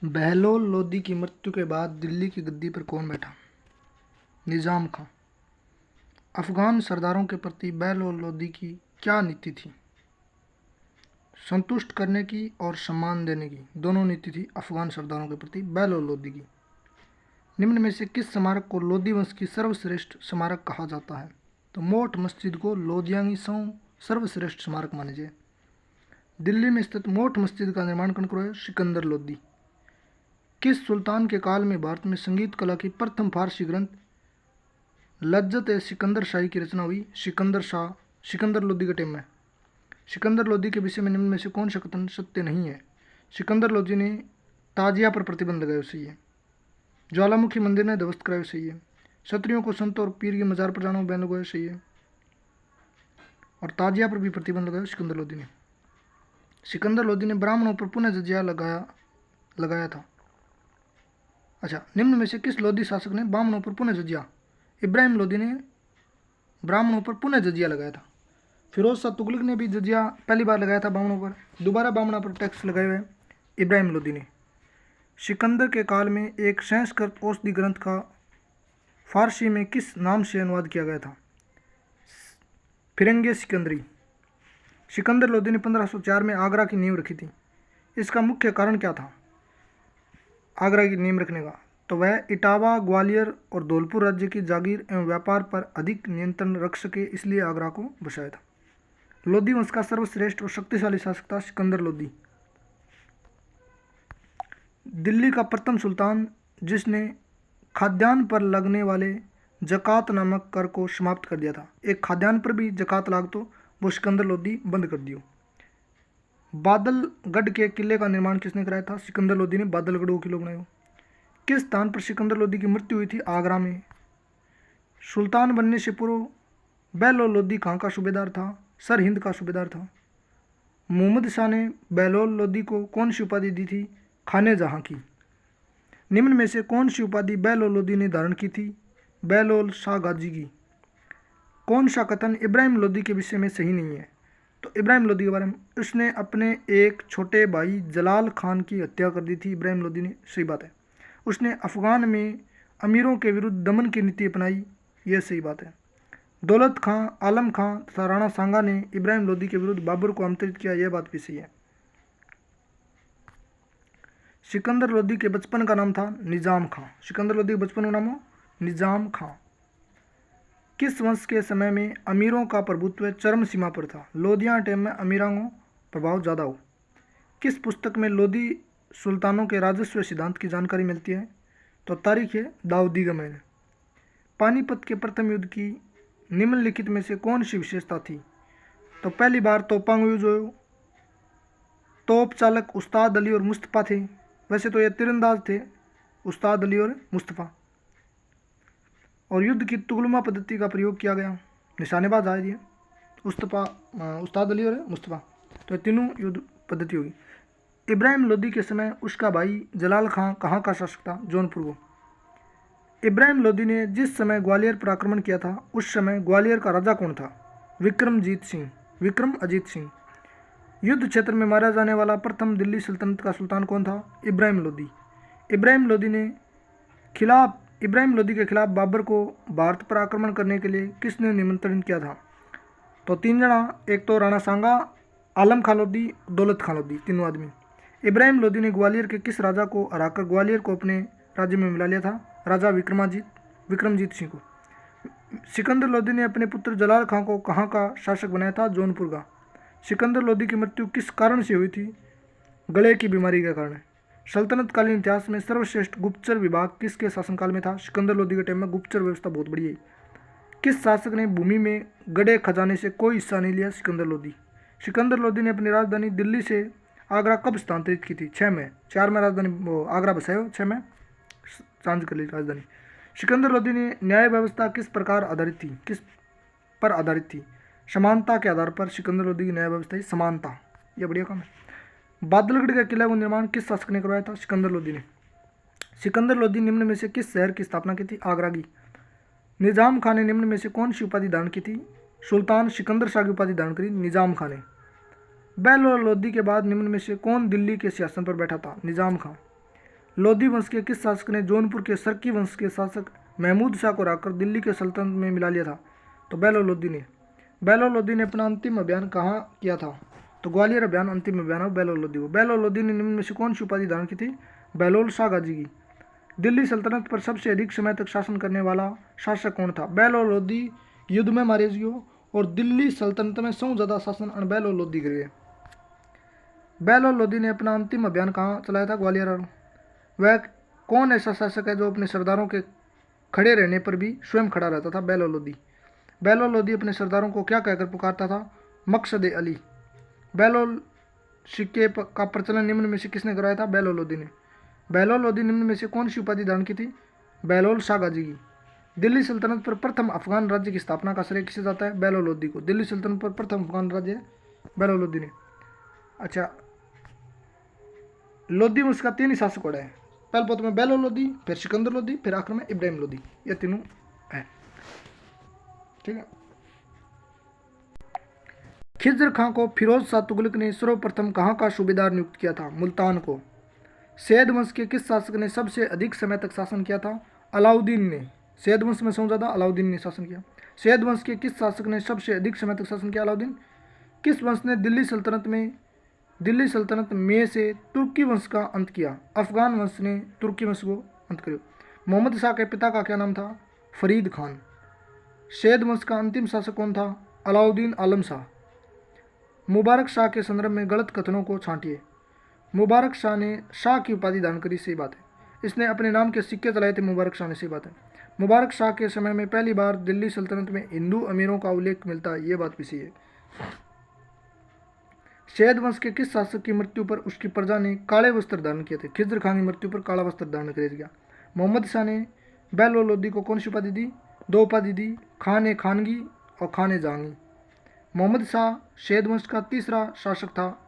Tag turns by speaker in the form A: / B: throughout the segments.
A: बहलोल लोदी की मृत्यु के बाद दिल्ली की गद्दी पर कौन बैठा? निजाम खां। अफगान सरदारों के प्रति बहलोल लोदी की क्या नीति थी? संतुष्ट करने की और सम्मान देने की दोनों नीति थी अफगान सरदारों के प्रति बहलोल लोदी की। निम्न में से किस स्मारक को लोदी वंश की सर्वश्रेष्ठ स्मारक कहा जाता है? तो मोठ मस्जिद को लोदियांगी सर्वश्रेष्ठ स्मारक माने जाए। दिल्ली में स्थित मोठ मस्जिद का निर्माण कौन करवाया? सिकंदर लोदी। किस सुल्तान के काल में भारत में संगीत कला की प्रथम फारसी ग्रंथ लज्जत ए सिकंदर शाही की रचना हुई? सिकंदर लोदी के टाइम में। सिकंदर लोदी के विषय में निम्न में से कौन सा कथन सत्य नहीं है? सिकंदर लोदी ने ताजिया पर प्रतिबंध लगाया, सही है। ज्वालामुखी मंदिर ने ध्वस्त कराया, सही है। क्षत्रियों को संत और पीर की मजार पर जाना बैन लगाया, सही है। और ताजिया पर भी प्रतिबंध लगाया सिकंदर लोदी ने। सिकंदर लोदी ने ब्राह्मणों पर पुनः जजिया लगाया था। अच्छा, निम्न में से किस लोदी शासक ने ब्राह्मणों पर पुनः जजिया? इब्राहिम लोदी ने ब्राह्मणों पर पुनः जजिया लगाया था। फिरोज शाह तुगलक ने भी जजिया पहली बार लगाया था ब्राह्मणों पर, दोबारा ब्राह्मणों पर टैक्स लगाए हुए इब्राहिम लोदी ने। सिकंदर के काल में एक संस्कृत औषधि ग्रंथ का फारसी में किस नाम से अनुवाद किया गया था? फिरंगे सिकंदरी। सिकंदर लोदी ने 1504 में आगरा की नींव रखी थी। इसका मुख्य कारण क्या था आगरा की नींव रखने का? तो वह इटावा, ग्वालियर और धौलपुर राज्य की जागीर एवं व्यापार पर अधिक नियंत्रण रख सके, इसलिए आगरा को बसाया था। लोदी वंश का सर्वश्रेष्ठ और शक्तिशाली शासक था सिकंदर लोदी। दिल्ली का प्रथम सुल्तान जिसने खाद्यान्न पर लगने वाले जकात नामक कर को समाप्त कर दिया था। एक खाद्यान्न पर भी जकात लाग तो वो सिकंदर लोदी बंद कर दियो। बादलगढ़ के किले का निर्माण किसने कराया था? सिकंदर लोदी ने बादलगढ़ को किला बनाया। किस स्थान पर सिकंदर लोदी की मृत्यु हुई थी? आगरा में। सुल्तान बनने से पूर्व बहलोल लोदी कहाँ का सूबेदार था? सर हिंद का सूबेदार था। मोहम्मद शाह ने बहलोल लोदी को कौन सी उपाधि दी थी? खाने जहाँ की। निम्न में से कौन सी उपाधि बहलोल लोदी ने धारण की थी? बहलोल शाह गाजी की। कौन सा कथन इब्राहिम लोदी के विषय में सही नहीं है? तो इब्राहिम लोदी के बारे में, उसने अपने एक छोटे भाई जलाल खान की हत्या कर दी थी इब्राहिम लोदी ने, सही बात है। उसने अफगान में अमीरों के विरुद्ध दमन की नीति अपनाई, यह सही बात है। दौलत खां, आलम खां तथा राणा सांगा ने इब्राहिम लोदी के विरुद्ध बाबर को आमंत्रित किया, यह बात भी सही है। सिकंदर लोदी के बचपन का नाम था निजाम खां। सिकंदर लोदी के बचपन का नाम हो निजाम खां। किस वंश के समय में अमीरों का प्रभुत्व चरम सीमा पर था? लोदियां टाइम में अमीरों का प्रभाव ज़्यादा हो। किस पुस्तक में लोदी सुल्तानों के राजस्व सिद्धांत की जानकारी मिलती है? तो तारीख है दाऊदी गमे। पानीपत के प्रथम युद्ध की निम्नलिखित में से कौन सी विशेषता थी? तो पहली बार तोपांग यूज हो। तोप चालक उस्ताद अली और मुस्तफ़ा थे। वैसे तो ये तीरंदाज थे, उस्ताद अली और मुस्तफ़ा। और युद्ध की तुगलमा पद्धति का प्रयोग किया गया। निशानेबाज आए दिए उस्ताद अली और मुस्तफ़ा, तो ये तीनों युद्ध पद्धति होगी। इब्राहिम लोदी के समय उसका भाई जलाल खां कहाँ का शासक था? जौनपुर को। इब्राहिम लोदी ने जिस समय ग्वालियर पर आक्रमण किया था उस समय ग्वालियर का राजा कौन था? विक्रम अजीत सिंह। युद्ध क्षेत्र में मारा जाने वाला प्रथम दिल्ली सल्तनत का सुल्तान कौन था? इब्राहिम लोदी। इब्राहिम लोदी के खिलाफ बाबर को भारत पर आक्रमण करने के लिए किसने निमंत्रण किया था? तो 3 जना, एक तो राणा सांगा, आलम खां लोदी, दौलत खां लोदी, तीनों आदमी। इब्राहिम लोदी ने ग्वालियर के किस राजा को हराकर ग्वालियर को अपने राज्य में मिला लिया था? राजा विक्रमजीत सिंह को। सिकंदर लोदी ने अपने पुत्र जलाल खां को कहाँ का शासक बनाया था? जौनपुर का। सिकंदर लोदी की मृत्यु किस कारण से हुई थी? गले की बीमारी के कारण। सल्तनतकालीन इतिहास में सर्वश्रेष्ठ गुप्तचर विभाग किसके शासनकाल में था? सिकंदर लोदी के टाइम में गुप्तचर व्यवस्था बहुत बड़ी है। किस शासक ने भूमि में गड़े खजाने से कोई हिस्सा नहीं लिया? सिकंदर लोदी। सिकंदर लोदी ने अपनी राजधानी दिल्ली से आगरा कब स्थानांतरित की थी? 6 में। 4 में राजधानी आगरा बसायो, 6 में चांज कर ली राजधानी। सिकंदर लोदी ने न्याय व्यवस्था किस पर आधारित थी? समानता के आधार पर सिकंदर लोदी की न्याय व्यवस्था समानता, यह बढ़िया काम है। बादलगढ़ का किला का निर्माण किस शासक ने करवाया था? सिकंदर लोदी ने। सिकंदर लोदी निम्न में से किस शहर की स्थापना की थी? आगरा की। निजाम खान ने निम्न में से कौन सी उपाधि धारण की थी? सुल्तान सिकंदर शाह की उपाधि धारण करी निजाम खान ने। बहलोल लोदी के बाद निम्न में से कौन दिल्ली के सिंहासन पर बैठा था? निजाम खां। लोधी वंश के किस शासक ने जौनपुर के सरकी वंश के शासक महमूद शाह को हराकर दिल्ली के सल्तनत में मिला लिया था? तो बेलो लोधी ने। बेलो लोधी ने अपना अंतिम अभियान कहाँ किया था? तो ग्वालियर अभियान अंतिम अभियान है बेलो लोधी को। बेलो लोधी ने निम्न में से कौन सी उपाधि धारण की थी? बहलोल शाह गाजी की। दिल्ली सल्तनत पर सबसे अधिक समय तक शासन करने वाला शासक कौन था? बेलो लोधी युद्ध में मारे गयो और दिल्ली सल्तनत में सबसे ज्यादा शासन बेलो लोधी करे। बेलो लोधी ने अपना अंतिम अभियान कहाँ चलाया था? ग्वालियर। वह कौन ऐसा शासक है जो अपने सरदारों के खड़े रहने पर भी स्वयं खड़ा रहता था? बेलो लोधी। बेलो लोधी अपने सरदारों को क्या कहकर पुकारता था? मकसद अली। बेलोल सिक्के का प्रचलन निम्न में से किसने कराया था? बेलो लोधी ने। बेलो लोधी निम्न में से कौन सी उपाधि धारण की थी? बहलोल शाह गाजी की। दिल्ली सल्तनत पर प्रथम अफगान राज्य की स्थापना का श्रेय किसे जाता है? बेलो लोधी को। दिल्ली सल्तनत पर प्रथम अफगान राज्य बेलो लोधी ने। अच्छा, लोधी वंश का 3 ही शासक है। पहले पोत में बेलो लोधी, फिर सिकंदर लोधी, फिर आखिर में इब्राहिम लोधी। ये तीनों है, ठीक है। खिज्र खां को फिरोज शाह तुगलक ने सर्वप्रथम कहाँ का सूबेदार नियुक्त किया था? मुल्तान को। सैयद वंश के किस शासक ने सबसे अधिक समय तक शासन किया था? अलाउद्दीन ने। सैयद वंश में सबसे ज्यादा अलाउद्दीन ने शासन किया। सैयद वंश के किस शासक ने सबसे अधिक समय तक शासन किया? अलाउद्दीन। किस वंश ने दिल्ली सल्तनत में से तुर्की वंश का अंत किया? अफगान वंश ने तुर्की वंश को अंत किया। मोहम्मद शाह के पिता का क्या नाम था? फरीद खान। सैयद वंश का अंतिम शासक कौन था? अलाउद्दीन आलम शाह। मुबारक शाह के संदर्भ में गलत कथनों को छांटिए। मुबारक शाह ने शाह की उपाधि धारण करी, सही बात है। इसने अपने नाम के सिक्के चलाए थे, मुबारक शाह ने, सही बात है। मुबारक शाह के समय में पहली बार दिल्ली सल्तनत में हिंदू अमीरों का उल्लेख मिलता है, ये बात भी सही है। सैयद वंश के किस शासक की मृत्यु पर उसकी प्रजा ने काले वस्त्र धारण किए थे? खिज्र खान की मृत्यु पर काला वस्त्र धारण किया गया। मोहम्मद शाह ने बेलो लोधी को कौन सी उपाधि दी? 2 उपाधि दी, खान ए खानगी और खान ए जहांगी। मोहम्मद शाह सैयद वंश का तीसरा शासक था।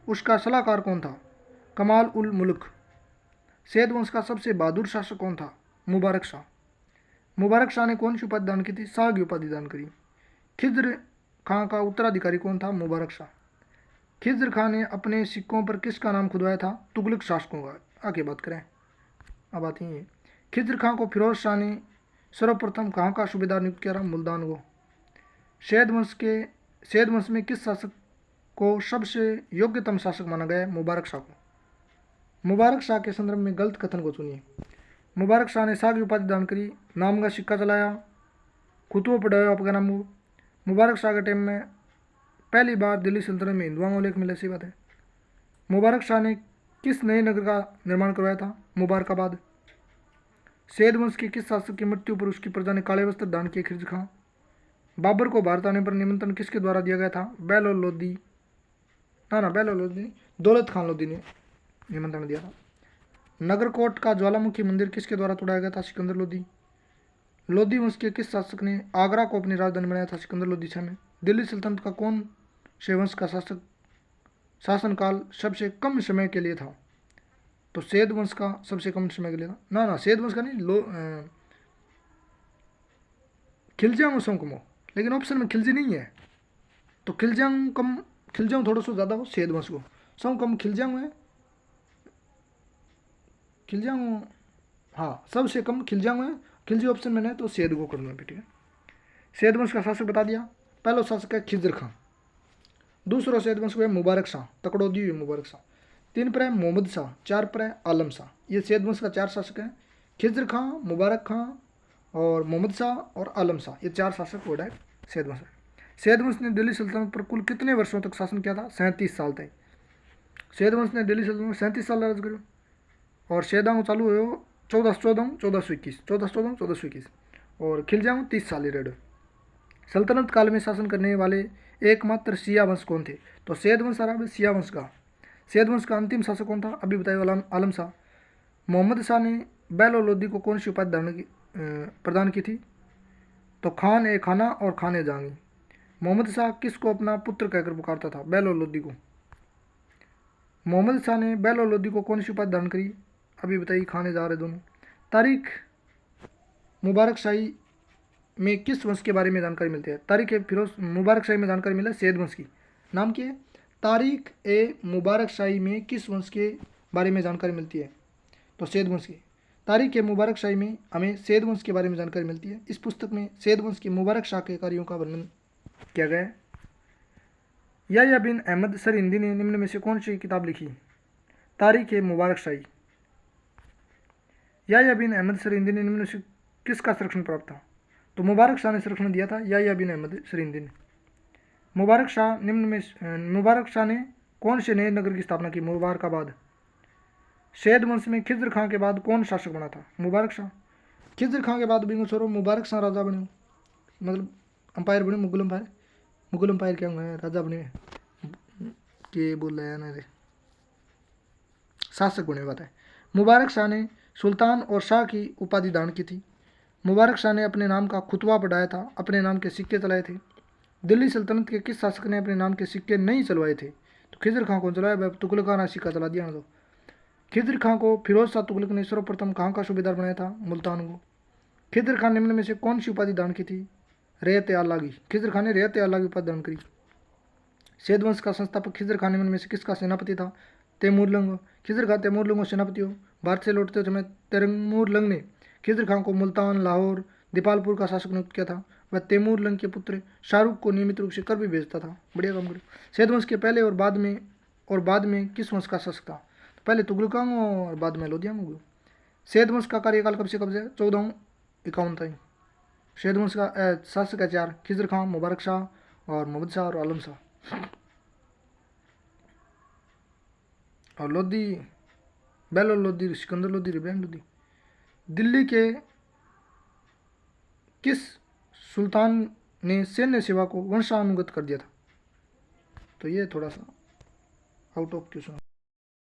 A: उसका सलाहकार कौन था? कमाल उल मुल्क। सैयद वंश का सबसे बहादुर शासक कौन था? मुबारक शाह। मुबारक शाह ने कौन सी उपाधि दान की थी? शाह की उपाधि दान करी। खिज्र खां का उत्तराधिकारी कौन था? मुबारक शाह। खिज्र खां ने अपने सिक्कों पर किसका नाम खुदवाया था? तुगलक शासकों का। आगे बात करें, अब आती है। खिज्र खां को फिरोज शाह ने सर्वप्रथम कहाँ का सूबेदार नियुक्त किया? मुल्तान को। सैयद वंश में किस शासक को सबसे योग्यतम शासक माना गया है? मुबारक शाह को। मुबारक शाह के संदर्भ में गलत कथन को चुनिए। मुबारक शाह ने शाह की उपाधि दान करी, नाम का सिक्का चलाया, खुतबा पढ़ाया आपका नाम को। मुबारक शाह के टाइम में पहली बार दिल्ली सल्तनत में हिंदुओं का उल्लेख मिला, सी बात है। मुबारक शाह ने किस नए नगर का निर्माण करवाया था? मुबारकाबाद। सैयद वंश के किस शासक की मृत्यु पर उसकी प्रजा ने काले वस्त्र दान किए? खिज्र खां। बाबर को भारत आने पर निमंत्रण किसके द्वारा दिया गया था? बेलो लोधी, बेलो लोधी, दौलत खान लोधी ने निमंत्रण दिया था। नगरकोट का ज्वालामुखी मंदिर किसके द्वारा तोड़ाया गया था? सिकंदर लोधी। लोधी वंश के किस शासक ने आगरा को अपनी राजधानी बनाया था? सिकंदर लोधी शाह ने। दिल्ली सल्तनत का कौन से वंश का शासनकाल सबसे कम समय के लिए था? तो सैयद वंश का सबसे कम समय के लिए था। सैयद वंश का नहीं, खिलजियांग सोंगमो, लेकिन ऑप्शन में खिलजी नहीं है, तो खिलजियांग थोड़ा सा ज़्यादा हो सैयद वंश को। सब कम खिलजियांग है, खिलजियांग, हाँ सबसे कम खिलजियांग है। खिलजी ऑप्शन में नहीं तो सैयद को कर दूँगा, ठीक है। सैयद वंश का शासक बता दिया। पहला शासक है खिज्र खां। दूसरा सैयद वंश को है मुबारक शाह, तकड़ो दी हुई मुबारक शाह। 3 पर है मोहम्मद शाह, 4 पर है आलम शाह। ये सैयद वंश का 4 शासक हैं। खिज्र खां, मुबारक खां और मोहम्मद शाह और आलम शाह, ये 4 शासक वर्ड है सैयद वंश। सैयद वंश ने दिल्ली सल्तनत पर कुल कितने वर्षों तक शासन किया था? 37 साल तक। सैयद वंश ने दिल्ली सल्तनत में 37 साल राज करो। और सैयदांग चालू हो 1421 और खिलजियांग 30 साल ही रेड। सल्तनत काल में शासन करने वाले एकमात्र शिया वंश कौन थे? तो सैयद वंश आ शिया वंश का। सैयद वंश का अंतिम शासक कौन था? अभी बताया आलम शाह। मोहम्मद शाह ने बेलो लोधी को कौन सी उपाधि प्रदान की थी? तो खान ए खाना और खान ए जहांगी। मोहम्मद शाह किसको अपना पुत्र कहकर पुकारता था? बेलो लोधी को। मोहम्मद शाह ने बेलो लोधी को कौन सी उपाधि दान करी? अभी बताइए, खाने जा रहे दोनों। तारीख मुबारक शाही में किस वंश के बारे में जानकारी मिलती है? तारीख ए फिरोज मुबारक शाही में जानकारी मिला सैयद वंश की। नाम क्या है? तारीख ए मुबारक शाही में किस वंश के बारे में जानकारी मिलती है? तो सैयद वंश की। तारीख ए मुबारक शाही में हमें सैयद वंश के बारे में जानकारी मिलती है। इस पुस्तक में सैयद वंश की मुबारक शाह के कार्यों का वर्णन किया गया है। याह्या बिन अहमद सरहिंदी ने निम्न में से कौन सी किताब लिखी? तारीख ए मुबारक शाही। याह्या बिन अहमद सरहिंदी ने निम्न में से किसका संरक्षण प्राप्त था? तो मुबारक शाह ने संरक्षण दिया था, याह्या बिन अहमद सरहिंदी ने। मुबारक शाह ने कौन से नए नगर की स्थापना की? मुबारकाबाद। सैयद वंश में खिज्र खां के बाद कौन शासक बना था? मुबारक शाह। खिज्र खां के बाद बिंगो छोरो मुबारक शाह राजा बने, मतलब अंपायर बने, मुगल अंपायर। मुगल अंपायर क्या हुआ है? राजा बने के बोल रहा है ना रे, शासक बने बात है। मुबारक शाह ने सुल्तान और शाह की उपाधि दान की थी। मुबारक शाह ने अपने नाम का खुतबा पढ़ाया था, अपने नाम के सिक्के चलाए थे। दिल्ली सल्तनत के किस शासक ने अपने नाम के सिक्के नहीं चलवाए थे? तो खिज्र खां को चलाया, तुगलक खां ने सिक्का चला दिया ना। तो खिज्र खां को फिरोज शाह तुगलक ने सर्वप्रथम कहाँ का सूबेदार बनाया था? मुल्तान को। खिज्र खां निम्न में से कौन सी उपाधि दान की थी? रैयत आला की। खिज्र खां ने रैयत आला की उपाधि दान करी। सैयद वंश का संस्थापक खिज्र खां निम्न में से किसका सेनापति था? तैमूरलंग। खिज्र खां तैमूरलंग सेनापति हो। भारत से लौटते समय तैमूरलंग ने खिज्र खां को मुल्तान, लाहौर, दीपालपुर का शासक नियुक्त किया था। वह तैमूरलंग के पुत्र शाहरुख को नियमित रूप से कर भी भेजता था। बढ़िया काम करो। सैयद वंश के पहले और बाद में किस वंश का शासक था? पहले तुगलकान और बाद में लोधियान। सैयद वंश का कार्यकाल कब से कब से? 1451 तक। सैयद वंश का शासक है 4, खिज्र खां, मुबारक शाह और मुहम्मद शाह और आलम शाह। और लोधी, बेलोर लोधी, सिकंदर लोधी, इब्राहिम लोधी। दिल्ली के किस सुल्तान ने सैन्य सेवा को वंशानुगत कर दिया था? तो ये थोड़ा सा आउट ऑफ क्वेश्चन।